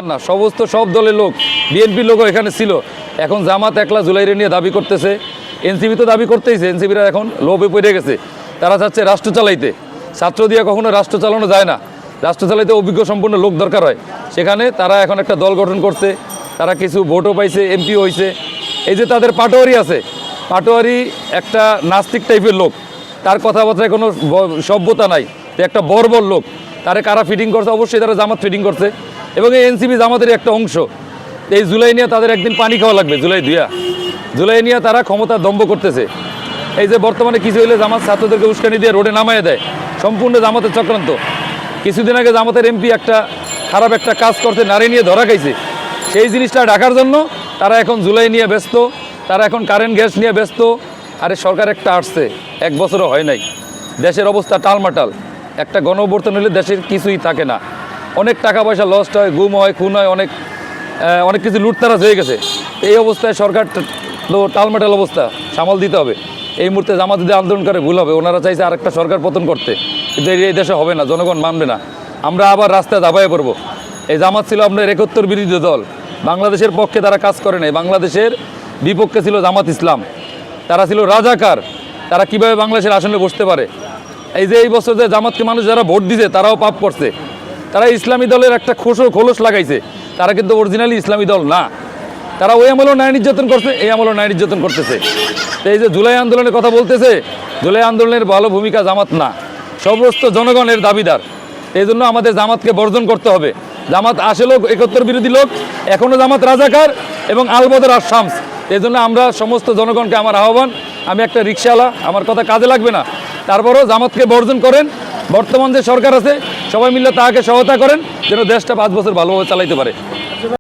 না, সমস্ত সব দলের লোক, বিএনপির লোকও এখানে ছিল। এখন জামাত একলা জুলাইরে নিয়ে দাবি করতেছে, এনসিপি তো দাবি করতেইছে, এনসিপিরা এখন লোভে পড়ে গেছে। তারা চাচ্ছে রাষ্ট্র চালাইতে। ছাত্র দিয়ে কখনো রাষ্ট্র চালানো যায় না, রাষ্ট্র চালাইতে অভিজ্ঞ সম্পন্ন লোক দরকার হয়। সেখানে তারা এখন একটা দল গঠন করছে, তারা কিছু ভোটও পাইছে, এমপিও হয়েছে। এই যে তাদের পাটোয়ারি আছে, পাটোয়ারি একটা নাস্তিক টাইপের লোক, তার কথাবার্তায় কোনো সভ্যতা নাই, একটা বর্বর লোক। তারে কারা ফিটিং করছে? অবশ্যই তারা জামাত ফিটিং করছে, এবং এই এনসিপি জামাতের একটা অংশ। এই জুলাই নিয়ে তাদের একদিন পানি খাওয়া লাগবে, জুলাই নিয়ে তারা ক্ষমতা দম্ভ করতেছে। এই যে বর্তমানে কিছু হইলে জামাত ছাত্রদেরকে উস্কানি দিয়ে রোডে নামাইয়ে দেয়, সম্পূর্ণ জামাতের চক্রান্ত। কিছুদিন আগে জামাতের এমপি একটা খারাপ একটা কাজ করতে নারী নিয়ে ধরা খাইছে, সেই জিনিসটা ঢাকার জন্য তারা এখন জুলাই নিয়ে ব্যস্ত, তারা এখন কারেন্ট গ্যাস নিয়ে ব্যস্ত। আরে সরকার একটা আসছে, 1 বছরও হয় নাই, দেশের অবস্থা টালমাটাল। একটা গণঅভ্যুত্থান হলে দেশের কিছুই থাকে না, অনেক টাকা পয়সা লস্ট হয়, গুম হয়, খুন হয়, অনেক কিছু লুটতারাজ হয়ে গেছে। এই অবস্থায় সরকার তো টালমাটাল অবস্থা সামাল দিতে হবে। এই মুহূর্তে জামাত যদি আন্দোলন করে ভুল হবে, ওনারা চাইছে আরেকটা সরকার পতন করতে, কিন্তু এই দেশে হবে না, জনগণ মানবে না। আমরা আবার রাস্তায় দাবায় পড়বো। এই জামাত ছিল আপনার 71 বিরোধী দল, বাংলাদেশের পক্ষে তারা কাজ করে নাই, বাংলাদেশের বিপক্ষে ছিল জামাত ইসলাম, তারা ছিল রাজাকার। তারা কিভাবে বাংলাদেশের আসনে বসতে পারে? এই যে এই বছর যে জামাতকে মানুষ যারা ভোট দিছে তারাও পাপ করছে, তারা ইসলামী দলের একটা খোলস লাগাইছে, তারা কিন্তু অরিজিনালি ইসলামী দল না। তারা ওই আমলেও ন্যায় নির্যাতন করছে, এই আমলেও ন্যায় নির্যাতন করতেছে। এই যে জুলাই আন্দোলনের কথা বলতেছে, জুলাই আন্দোলনের ভালো ভূমিকা জামাত না, সমস্ত জনগণের দাবিদার। এই জন্য আমাদের জামাতকে বর্জন করতে হবে। জামাত আসলেও 71 বিরোধী লোক, এখনও জামাত রাজাকার এবং আলবদর আর শামস। এই জন্য আমরা সমস্ত জনগণকে আমার আহ্বান, আমি একটা রিক্সাওয়ালা, আমার কথা কাজে লাগবে না, তারপরেও জামাতকে বর্জন করেন। বর্তমান যে সরকার আছে সবাই মিলে তাকে সহায়তা করেন, যেন দেশটা 5 বছর ভালোভাবে চালাইতে পারে।